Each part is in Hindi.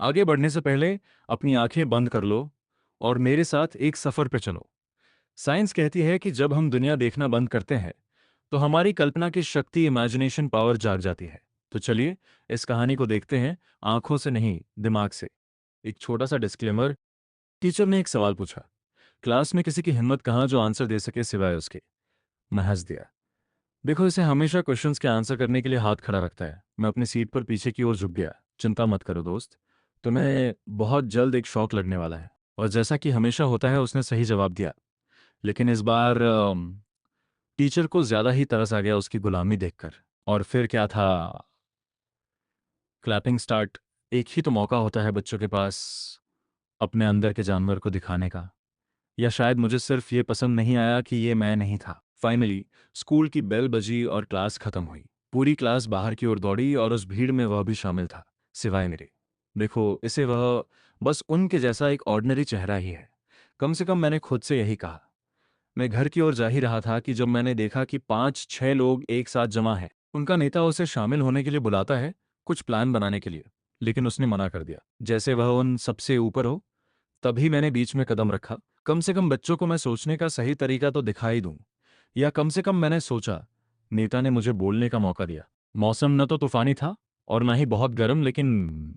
आगे बढ़ने से पहले अपनी आंखें बंद कर लो और मेरे साथ एक सफ़र पे चलो। साइंस कहती है कि जब हम दुनिया देखना बंद करते हैं तो हमारी कल्पना की शक्ति, इमेजिनेशन पावर जाग जाती है। तो चलिए इस कहानी को देखते हैं, आंखों से नहीं, दिमाग से। एक छोटा सा डिस्क्लेमर। टीचर ने एक सवाल पूछा, क्लास में किसी की हिम्मत कहाँ जो आंसर दे सके सिवाय उसके। मैं हंस दिया। देखो, इसे हमेशा क्वेश्चंस के आंसर करने के लिए हाथ खड़ा रखता है। मैं अपनी सीट पर पीछे की ओर झुक गया। चिंता मत करो दोस्त, तुम्हें बहुत जल्द एक शौक लगने वाला है। और जैसा कि हमेशा होता है, उसने सही जवाब दिया। लेकिन इस बार टीचर को ज्यादा ही तरस आ गया उसकी गुलामी देखकर। और फिर क्या था? Clapping start. एक ही तो मौका होता है बच्चों के पास अपने अंदर के जानवर को दिखाने का। या शायद मुझे सिर्फ ये पसंद नहीं आया कि ये मैं नहीं था। फाइनली स्कूल की बेल बजी और क्लास खत्म हुई। पूरी क्लास बाहर की ओर दौड़ी और उस भीड़ में वह भी शामिल था, सिवाय मेरे। देखो, इसे वह बस उनके जैसा एक ऑर्डिनरी चेहरा ही है। कम से कम मैंने खुद से यही कहा। मैं घर की ओर जा ही रहा था कि जब मैंने देखा कि 5-6 लोग एक साथ जमा हैं। उनका नेता उसे शामिल होने के लिए बुलाता है, कुछ प्लान बनाने के लिए। लेकिन उसने मना कर दिया, जैसे वह उन सबसे ऊपर हो। तभी मैंने बीच में कदम रखा। कम से कम बच्चों को मैं सोचने का सही तरीका तो दिखाई दूं। या कम से कम मैंने सोचा। नेता ने मुझे बोलने का मौका दिया। मौसम न तो तूफानी था और ना ही बहुत गर्म, लेकिन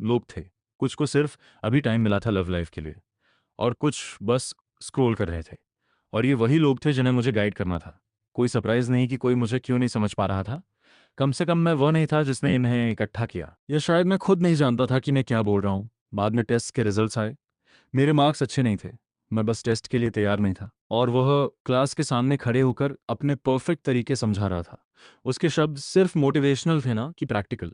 लोग थे। कुछ को सिर्फ अभी टाइम मिला था लव लाइफ के लिए, और कुछ बस स्क्रॉल कर रहे थे। और ये वही लोग थे जिन्हें मुझे गाइड करना था। कोई सरप्राइज नहीं कि कोई मुझे क्यों नहीं समझ पा रहा था। कम से कम मैं वो नहीं था जिसने इन्हें इकट्ठा किया। या शायद मैं खुद नहीं जानता था कि मैं क्या बोल रहा हूँ। बाद में टेस्ट के रिजल्ट्स आए। मेरे मार्क्स अच्छे नहीं थे। मैं बस टेस्ट के लिए तैयार नहीं था। और वह क्लास के सामने खड़े होकर अपने परफेक्ट तरीके समझा रहा था। उसके शब्द सिर्फ मोटिवेशनल थे ना कि प्रैक्टिकल।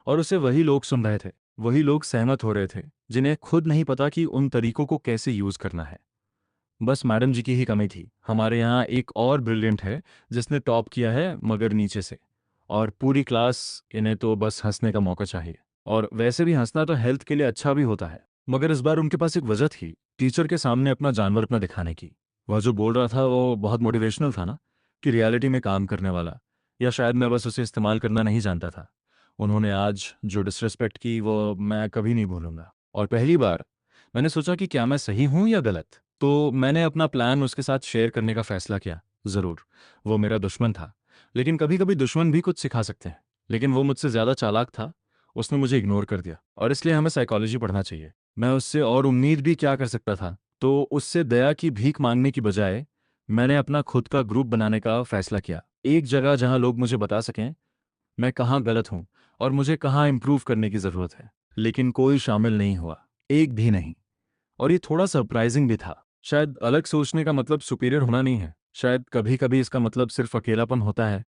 और उसे वही लोग सुन रहे थे। वही लोग सहमत हो रहे थे जिन्हें खुद नहीं पता कि उन तरीकों को कैसे यूज करना है। बस मैडम जी की ही कमी थी। हमारे यहाँ एक और ब्रिलियंट है जिसने टॉप किया है, मगर नीचे से। और पूरी क्लास, इन्हें तो बस हंसने का मौका चाहिए। और वैसे भी हंसना तो हेल्थ के लिए अच्छा भी होता है। मगर इस बार उनके पास एक वजह थी, टीचर के सामने अपना जानवर अपना दिखाने की। वह जो बोल रहा था वो बहुत मोटिवेशनल था ना, कि रियलिटी में काम करने वाला। या शायद मैं बस उसे इस्तेमाल करना नहीं जानता था। उन्होंने आज जो डिसरिस्पेक्ट की वो मैं कभी नहीं भूलूंगा। और पहली बार मैंने सोचा कि क्या मैं सही हूं या गलत। तो मैंने अपना प्लान उसके साथ शेयर करने का फैसला किया। ज़रूर, वो मेरा दुश्मन था, लेकिन कभी कभी दुश्मन भी कुछ सिखा सकते हैं। लेकिन वो मुझसे ज़्यादा चालाक था। उसने मुझे इग्नोर कर दिया, और इसलिए हमें साइकोलॉजी पढ़ना चाहिए। मैं उससे और उम्मीद भी क्या कर सकता था। तो उससे दया की भीख मांगने की बजाय मैंने अपना खुद का ग्रुप बनाने का फैसला किया। एक जगह जहां लोग मुझे बता सकें मैं कहाँ गलत हूँ और मुझे कहाँ इम्प्रूव करने की ज़रूरत है। लेकिन कोई शामिल नहीं हुआ, एक भी नहीं। और ये थोड़ा सरप्राइजिंग भी था। शायद अलग सोचने का मतलब सुपीरियर होना नहीं है। शायद कभी कभी इसका मतलब सिर्फ अकेलापन होता है।